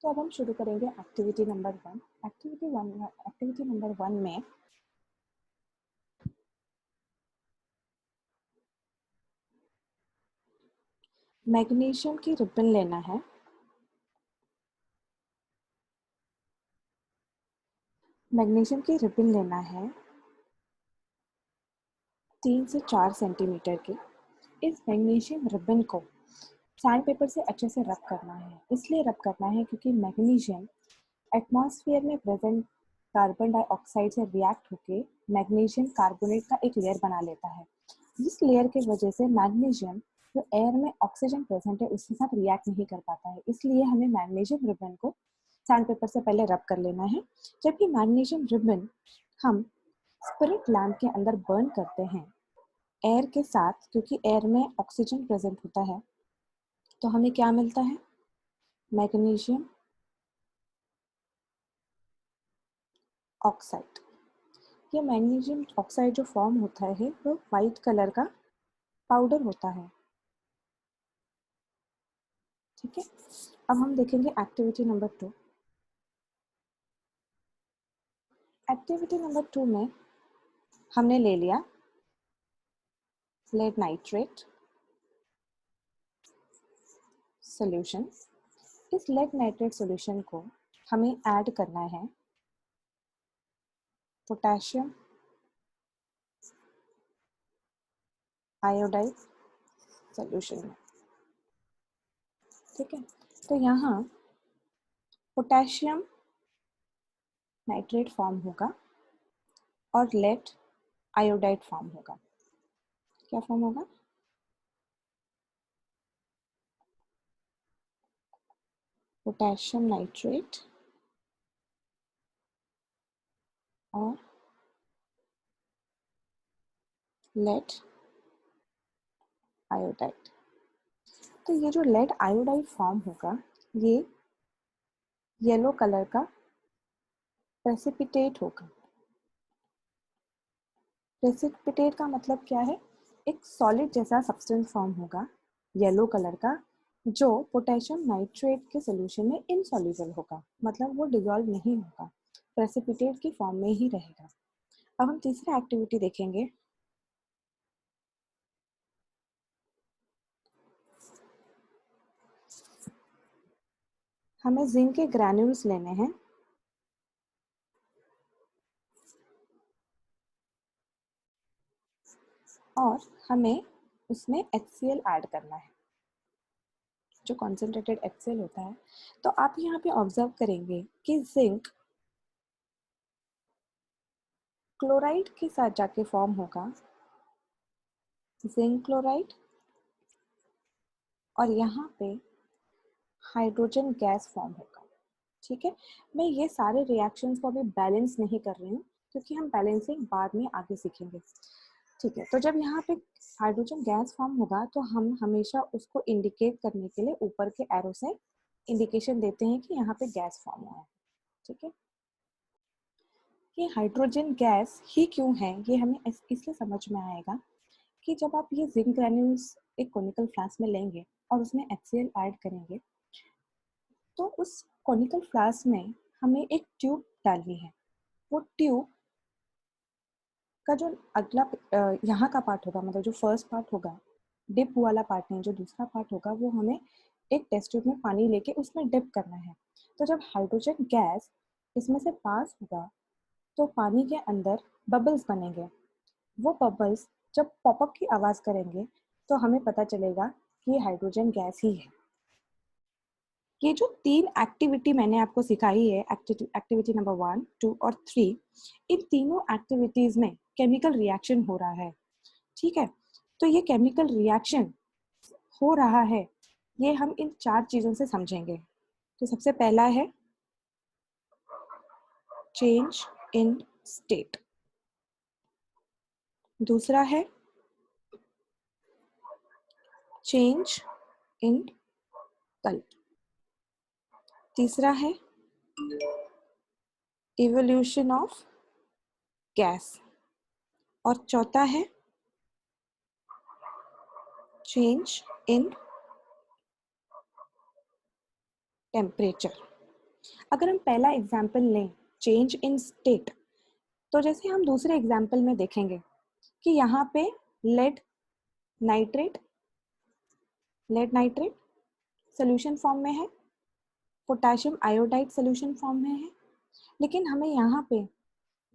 तो अब हम शुरू करेंगे एक्टिविटी नंबर 1। एक्टिविटी नंबर 1 में मैग्नीशियम की रिबन लेना है। मैग्नीशियम की रिबन लेना है 3 से 4 सेंटीमीटर की। इस मैग्नीशियम रिबन को सैंड पेपर से अच्छे से रब करना है। इसलिए रब करना है क्योंकि मैग्नीशियम एटमॉस्फेयर में प्रेजेंट कार्बन डाइऑक्साइड से रिएक्ट होकर मैग्नीशियम कार्बोनेट का एक लेयर बना लेता है। जिस लेयर की वजह से मैग्नीशियम जो एयर में ऑक्सीजन प्रेजेंट है उसके साथ रिएक्ट नहीं कर पाता है। इसलिए हमें मैग्नीशियम रिबन को सैंड पेपर से पहले रब कर लेना है। जब ये मैग्नीशियम रिबन हम स्पिरिट लैम्प के अंदर बर्न करते हैं एयर के साथ, क्योंकि एयर में ऑक्सीजन प्रेजेंट होता है, तो हमें क्या मिलता है? Magnesium oxide. ये मैग्नीशियम ऑक्साइड जो फॉर्म होता है वो वाइट कलर का पाउडर होता है। ठीक है, अब हम देखेंगे एक्टिविटी नंबर 2। एक्टिविटी नंबर 2 में हमने ले लिया लेड नाइट्रेट सॉल्यूशन। इस लेड नाइट्रेट सॉल्यूशन को हमें ऐड करना है पोटेशियम आयोडाइड सॉल्यूशन में। ठीक है, तो यहाँ पोटेशियम नाइट्रेट फॉर्म होगा और लेड आयोडाइड फॉर्म होगा। क्या फॉर्म होगा? पोटेशियम नाइट्रेट और लेड आयोडाइड। तो ये जो लेड आयोडाइड फॉर्म होगा ये येलो कलर का प्रेसिपिटेट होगा। प्रेसिपिटेट का मतलब क्या है? एक सॉलिड जैसा सब्सटेंस फॉर्म होगा येलो कलर का, जो पोटेशियम नाइट्रेट के सॉल्यूशन में इनसॉल्युबल होगा, मतलब वो डिसॉल्व नहीं होगा, प्रेसिपिटेट की फॉर्म में ही रहेगा। अब हम तीसरा एक्टिविटी देखेंगे। हमें जिंक के ग्रैन्यूल्स लेने हैं और हमें उसमें HCl ऐड करना है, जो कॉन्सेंट्रेटेड HCl होता है। तो आप यहाँ पे ऑब्जर्व करेंगे कि जिंक क्लोराइड के साथ जाके फॉर्म होगा जिंक क्लोराइड, और यहाँ पे हाइड्रोजन गैस फॉर्म होगा। ठीक है, मैं ये सारे रिएक्शंस को अभी बैलेंस नहीं कर रही हूँ क्योंकि हम बैलेंसिंग बाद में आगे सीखेंगे। ठीक है, तो जब यहाँ पे हाइड्रोजन गैस फॉर्म होगा तो हम हमेशा उसको इंडिकेट करने के लिए ऊपर के एरो से इंडिकेशन देते हैं कि यहाँ पे गैस फॉर्म हुआ है। ठीक है, ये हाइड्रोजन गैस ही क्यों है ये हमें इसलिए समझ में आएगा कि जब आप ये जिंक ग्रैन्यूल्स एक कोनिकल फ्लास्क में लेंगे और उसमें HCl ऐड करेंगे तो उस कोनिकल फ्लास्क में हमें एक ट्यूब डालनी है। वो ट्यूब का जो अगला यहाँ का पार्ट होगा, मतलब जो फर्स्ट पार्ट होगा, डिप वाला पार्ट नहीं, जो दूसरा पार्ट होगा वो हमें एक टेस्ट ट्यूब में पानी लेके उसमें डिप करना है। तो जब हाइड्रोजन गैस इसमें से पास होगा तो पानी के अंदर बबल्स बनेंगे। वो बबल्स जब पॉपअप की आवाज़ करेंगे तो हमें पता चलेगा कि ये हाइड्रोजन गैस ही है। ये जो 3 एक्टिविटी मैंने आपको सिखाई है, एक्टिविटी नंबर 1, 2 और 3, इन तीनों एक्टिविटीज में केमिकल रिएक्शन हो रहा है। ठीक है, तो ये केमिकल रिएक्शन हो रहा है ये हम इन 4 चीजों से समझेंगे। तो सबसे पहला है चेंज इन स्टेट, दूसरा है चेंज इन कलर, तीसरा है इवोल्यूशन ऑफ गैस, और चौथा है चेंज इन टेम्परेचर। अगर हम पहला एग्जाम्पल लें, चेंज इन स्टेट, तो जैसे हम दूसरे एग्जाम्पल में देखेंगे कि यहाँ पे लेड नाइट्रेट सोल्यूशन फॉर्म में है, पोटेशियम आयोडाइड सोल्यूशन फॉर्म में है, लेकिन हमें यहाँ पे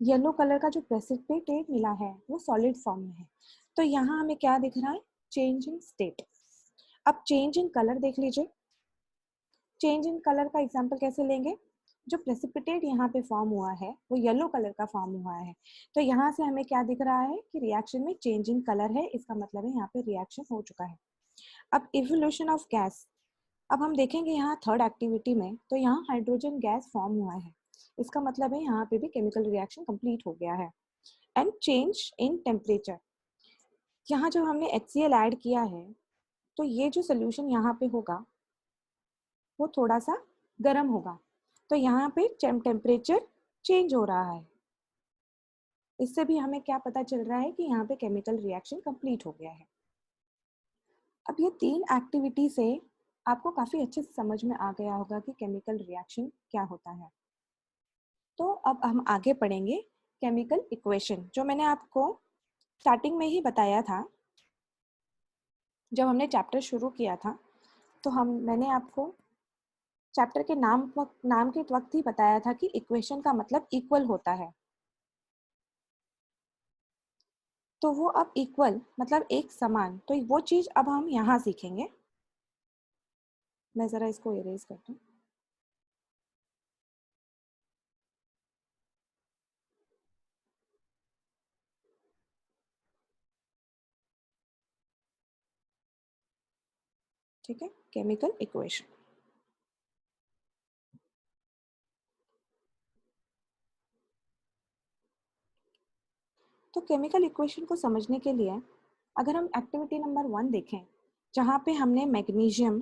येलो कलर का जो प्रेसिपिटेट मिला है वो सॉलिड फॉर्म में है। तो यहाँ हमें क्या दिख रहा है? Change in state. अब चेंज इन कलर देख लीजिए। चेंज इन कलर का एग्जांपल कैसे लेंगे? जो प्रेसिपिटेट यहाँ पे फॉर्म हुआ है वो येलो कलर का फॉर्म हुआ है, तो यहाँ से हमें क्या दिख रहा है कि रिएक्शन में चेंज इन कलर है, इसका मतलब है यहाँ पे रिएक्शन हो चुका है। अब इवोल्यूशन ऑफ गैस, अब हम देखेंगे यहाँ थर्ड एक्टिविटी में, तो यहाँ हाइड्रोजन गैस फॉर्म हुआ है, इसका मतलब है यहाँ पे भी केमिकल रिएक्शन कंप्लीट हो गया है। एंड चेंज इन टेम्परेचर, यहाँ जब हमने HCl ऐड किया है तो ये जो सोल्यूशन यहाँ पे होगा वो थोड़ा सा गर्म होगा, तो यहाँ पे टेम्परेचर चेंज हो रहा है। इससे भी हमें क्या पता चल रहा है कि यहाँ पे केमिकल रिएक्शन कंप्लीट हो गया है। अब ये 3 एक्टिविटी से आपको काफ़ी अच्छे से समझ में आ गया होगा कि केमिकल रिएक्शन क्या होता है। तो अब हम आगे पढ़ेंगे केमिकल इक्वेशन, जो मैंने आपको स्टार्टिंग में ही बताया था। जब हमने चैप्टर शुरू किया था तो मैंने आपको चैप्टर के नाम के वक्त ही बताया था कि इक्वेशन का मतलब इक्वल होता है। तो वो अब इक्वल मतलब एक समान, तो वो चीज़ अब हम यहाँ सीखेंगे। मैं ज़रा इसको इरेज करती हूँ। ठीक है, केमिकल इक्वेशन। तो केमिकल इक्वेशन को समझने के लिए अगर हम एक्टिविटी नंबर 1 देखें, जहाँ पे हमने मैग्नीशियम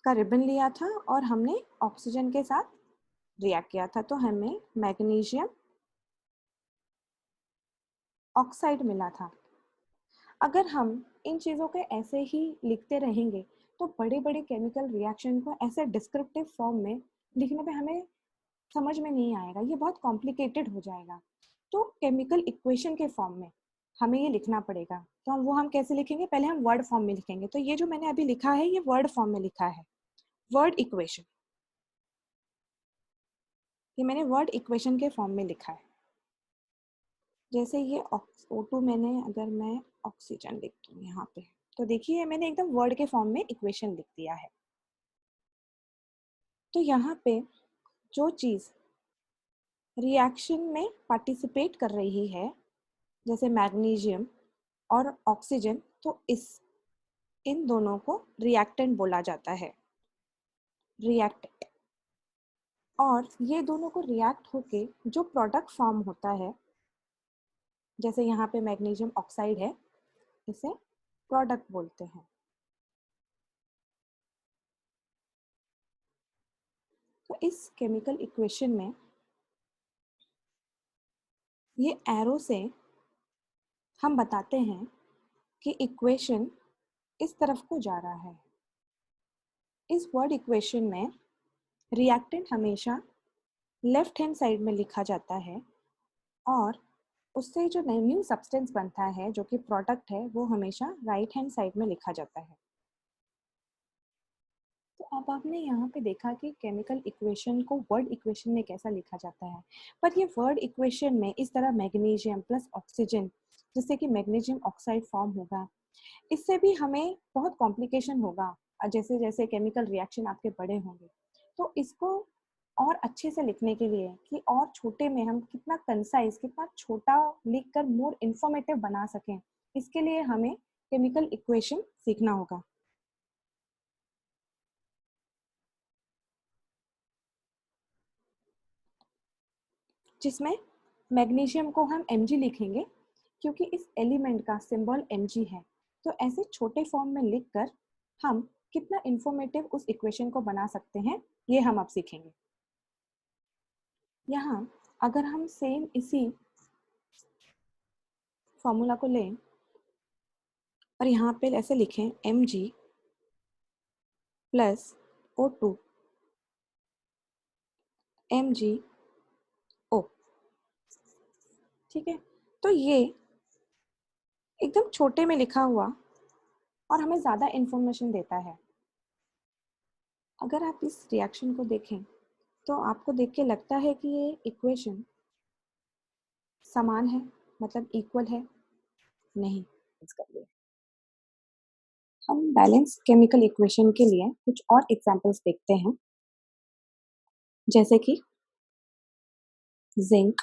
का रिबन लिया था और हमने ऑक्सीजन के साथ रिएक्ट किया था, तो हमें मैग्नीशियम ऑक्साइड मिला था। अगर हम इन चीज़ों को ऐसे ही लिखते रहेंगे तो बड़े बड़े केमिकल रिएक्शन को ऐसे डिस्क्रिप्टिव फॉर्म में लिखने पे हमें समझ में नहीं आएगा, ये बहुत कॉम्प्लिकेटेड हो जाएगा। तो केमिकल इक्वेशन के फॉर्म में हमें ये लिखना पड़ेगा। तो हम कैसे लिखेंगे? पहले हम वर्ड फॉर्म में लिखेंगे। तो ये जो मैंने अभी लिखा है ये वर्ड फॉर्म में लिखा है, वर्ड इक्वेशन। ये मैंने वर्ड इक्वेशन के फॉर्म में लिखा है। जैसे ये O2 मैंने, अगर मैं ऑक्सीजन लिख दूँ यहाँ पे, तो देखिए मैंने एकदम वर्ड के फॉर्म में इक्वेशन लिख दिया है। तो यहाँ पे जो चीज़ रिएक्शन में पार्टिसिपेट कर रही है, जैसे मैग्नीशियम और ऑक्सीजन, तो इन दोनों को रिएक्टेंट बोला जाता है, रिएक्टेंट। और ये दोनों को रिएक्ट होके जो प्रोडक्ट फॉर्म होता है, जैसे यहाँ पे मैग्नीशियम ऑक्साइड है, इसे प्रोडक्ट बोलते हैं। तो इस केमिकल इक्वेशन में ये एरो से हम बताते हैं कि इक्वेशन इस तरफ को जा रहा है। इस वर्ड इक्वेशन में रिएक्टेंट हमेशा लेफ्ट हैंड साइड में लिखा जाता है और उससे जो न्यू सब्सटेंस बनता है जो कि प्रोडक्ट है वो हमेशा राइट हैंड साइड में लिखा जाता है। तो अब आपने यहाँ पे देखा कि केमिकल इक्वेशन को वर्ड इक्वेशन में कैसा लिखा जाता है, पर ये वर्ड इक्वेशन में इस तरह मैग्नीशियम प्लस ऑक्सीजन, जिससे कि मैग्नीशियम ऑक्साइड फॉर्म होगा, इससे भी हमें बहुत कॉम्प्लिकेशन होगा जैसे जैसे केमिकल रिएक्शन आपके बड़े होंगे। तो इसको और अच्छे से लिखने के लिए कि और छोटे में हम कितना कंसाइज, कितना छोटा लिखकर मोर इंफॉर्मेटिव बना सकें, इसके लिए हमें केमिकल इक्वेशन सीखना होगा। जिसमें मैग्नीशियम को हम Mg लिखेंगे क्योंकि इस एलिमेंट का सिंबल Mg है। तो ऐसे छोटे फॉर्म में लिखकर हम कितना इंफॉर्मेटिव उस इक्वेशन को बना सकते हैं, ये हम अब सीखेंगे। यहाँ अगर हम सेम इसी फॉर्मूला को लें और यहाँ पे ऐसे लिखें Mg प्लस O2 MgO। ठीक है, तो ये एकदम छोटे में लिखा हुआ और हमें ज़्यादा इंफॉर्मेशन देता है। अगर आप इस रिएक्शन को देखें तो आपको देख के लगता है कि ये इक्वेशन समान है, मतलब इक्वल है। नहीं, कर लिए हम बैलेंस केमिकल इक्वेशन के लिए कुछ और एग्जांपल्स देखते हैं, जैसे कि जिंक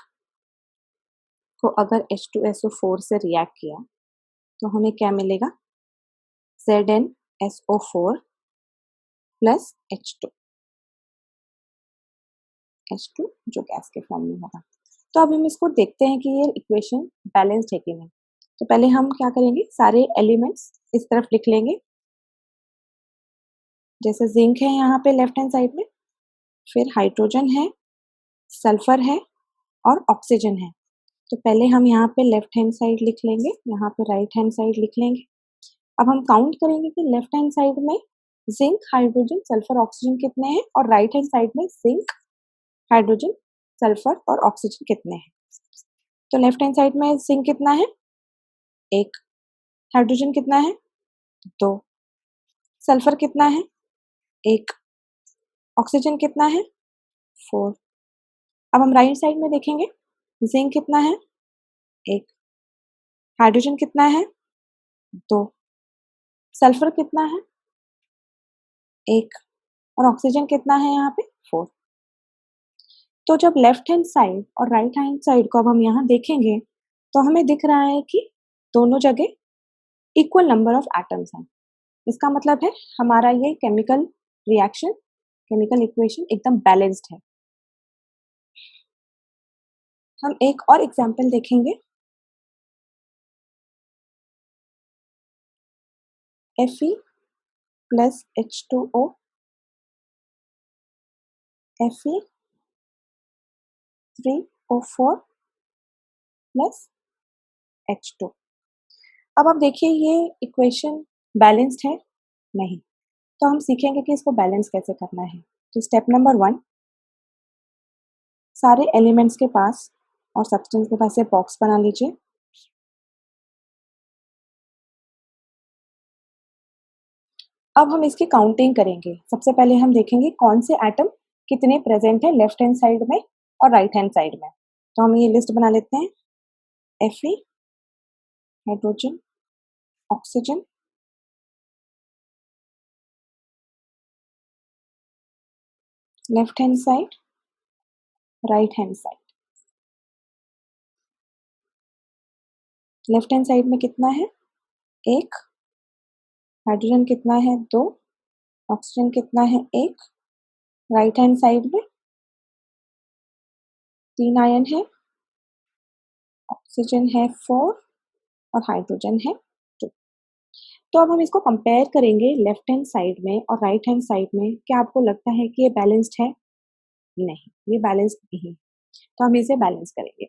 को अगर H2SO4 से रिएक्ट किया तो हमें क्या मिलेगा, ZnSO4 प्लस H2 जो गैस के फॉर्म में होगा। तो अब हम इसको देखते हैं कि ये इक्वेशन बैलेंस्ड है कि नहीं। तो पहले हम क्या करेंगे, सारे एलिमेंट्स इस तरफ लिख लेंगे। जैसे जिंक है यहाँ पे लेफ्ट हैंड साइड में, फिर हाइड्रोजन है, सल्फर है और ऑक्सीजन है। तो पहले हम यहाँ पे लेफ्ट हैंड साइड लिख लेंगे, यहाँ पे राइट हैंड साइड लिख लेंगे। अब हम काउंट करेंगे कि लेफ्ट हैंड साइड में जिंक, हाइड्रोजन, सल्फर, ऑक्सीजन कितने हैं और राइट हैंड साइड में जिंक, हाइड्रोजन, सल्फर और ऑक्सीजन कितने हैं। तो लेफ्ट हैंड साइड में जिंक कितना है, 1, हाइड्रोजन कितना है, 2, सल्फर कितना है, 1, ऑक्सीजन कितना है, 4। अब हम राइट साइड में देखेंगे, जिंक कितना है, 1, हाइड्रोजन कितना है, 2, सल्फर कितना है, 1 और ऑक्सीजन कितना है यहाँ पे, 4। तो जब लेफ्ट हैंड साइड और राइट हैंड साइड को अब हम यहाँ देखेंगे तो हमें दिख रहा है कि दोनों जगह इक्वल नंबर ऑफ एटम्स हैं। इसका मतलब है हमारा ये केमिकल रिएक्शन, केमिकल इक्वेशन एकदम बैलेंस्ड है। हम एक और एग्जांपल देखेंगे, Fe plus H2O, Fe3O4 plus H2। अब आप देखिए ये इक्वेशन बैलेंस्ड है नहीं, तो हम सीखेंगे कि इसको बैलेंस कैसे करना है। तो स्टेप नंबर 1, सारे एलिमेंट्स के पास और सब्सटेंस के पास से बॉक्स बना लीजिए। अब हम इसकी काउंटिंग करेंगे। सबसे पहले हम देखेंगे कौन से एटम कितने प्रेजेंट है लेफ्ट हैंड साइड में और राइट हैंड साइड में। तो हम ये लिस्ट बना लेते हैं, Fe, hydrogen, oxygen, left hand side, right hand side. Left hand side में कितना है, 1, हाइड्रोजन कितना है, 2, ऑक्सीजन कितना है, 1, राइट हैंड साइड में 3 आयन है, ऑक्सीजन है 4 और हाइड्रोजन है 2। तो अब हम इसको कंपेयर करेंगे लेफ्ट हैंड साइड में और राइट हैंड साइड में। क्या आपको लगता है कि ये बैलेंस्ड है? नहीं, ये बैलेंस्ड नहीं। तो हम इसे बैलेंस करेंगे।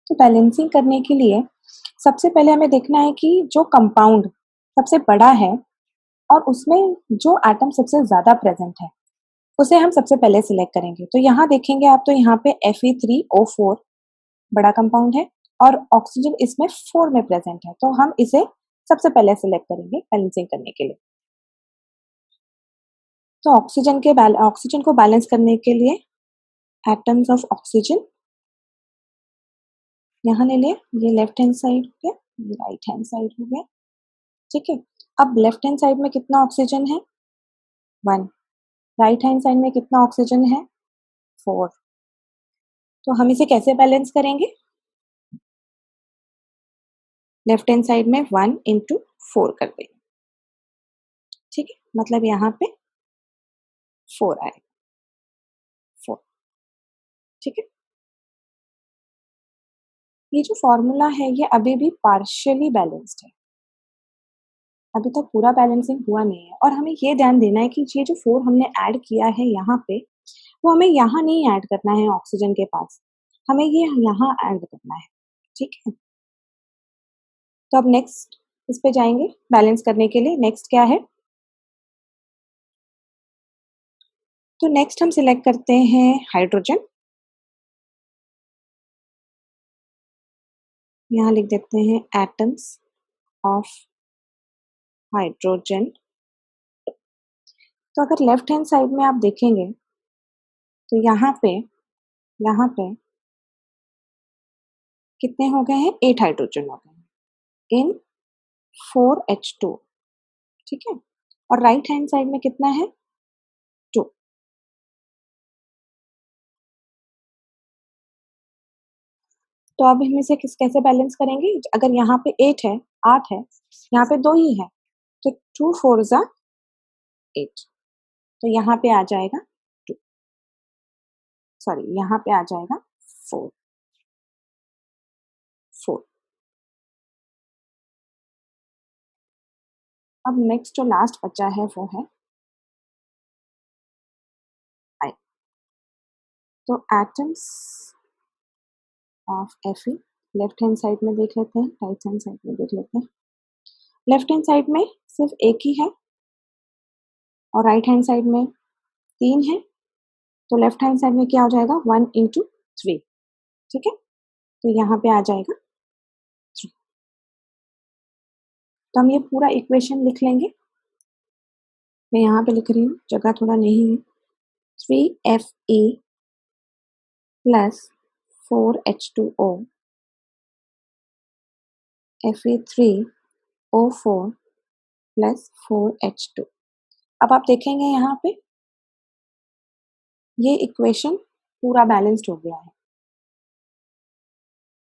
तो बैलेंसिंग करने के लिए सबसे पहले हमें देखना है कि जो कंपाउंड सबसे बड़ा है और उसमें जो एटम सबसे ज़्यादा प्रेजेंट है उसे हम सबसे पहले सिलेक्ट करेंगे। तो यहाँ देखेंगे आप, तो यहाँ पे Fe3O4 बड़ा कंपाउंड है और ऑक्सीजन इसमें 4 में प्रेजेंट है, तो हम इसे सबसे पहले सिलेक्ट करेंगे बैलेंसिंग करने के लिए। तो ऑक्सीजन को बैलेंस करने के लिए एटम्स ऑफ ऑक्सीजन यहाँ ले लिया, ये लेफ्ट हैंड साइड हो गया, ये राइट हैंड साइड हो गया। ठीक है, अब लेफ्ट हैंड साइड में कितना ऑक्सीजन है, 1, राइट हैंड साइड में कितना ऑक्सीजन है, 4। तो हम इसे कैसे बैलेंस करेंगे, लेफ्ट हैंड साइड में 1 इंटू 4 कर देंगे। ठीक है, मतलब यहाँ पे 4 आएगा, 4। ठीक है, ये जो फॉर्मूला है ये अभी भी पार्शियली बैलेंस्ड है, अभी तक पूरा बैलेंसिंग हुआ नहीं है। और हमें ये ध्यान देना है कि ये जो 4 हमने ऐड किया है यहाँ पे, वो हमें यहाँ नहीं ऐड करना है ऑक्सीजन के पास, हमें ये यहाँ ऐड करना है। ठीक है, तो अब नेक्स्ट इस पे जाएंगे बैलेंस करने के लिए। नेक्स्ट क्या है, तो नेक्स्ट हम सिलेक्ट करते हैं हाइड्रोजन। यहाँ लिख देते हैं एटम्स ऑफ हाइड्रोजन। तो अगर लेफ्ट हैंड साइड में आप देखेंगे तो यहाँ पे कितने हो गए हैं? 8 हाइड्रोजन हो गए हैं इन 4H2, ठीक है। और राइट हैंड साइड में कितना है? 2। तो अब हम इसे कैसे बैलेंस करेंगे? अगर यहाँ पे 8 है, 8 है, यहाँ पे 2 ही है, तो 2 4 ज़ा 8, तो यहाँ पे आ जाएगा 2, सॉरी यहाँ पे आ जाएगा 4, 4। अब नेक्स्ट जो लास्ट बचा है वो है I। तो atoms of Fe left hand side में देख लेते हैं, राइट हैंड साइड में देख लेते हैं। लेफ्ट हैंड साइड में सिर्फ एक ही है और राइट हैंड साइड में 3 है, तो लेफ्ट हैंड साइड में क्या हो जाएगा? 1 into 3, ठीक है। तो यहाँ पे आ जाएगा 3। तो हम ये पूरा इक्वेशन लिख लेंगे। मैं यहाँ पे लिख रही हूँ, जगह थोड़ा नहीं है। 3Fe plus 4H2O Fe3O4 plus 4H2। अब आप देखेंगे यहाँ पे ये इक्वेशन पूरा बैलेंस्ड हो गया है।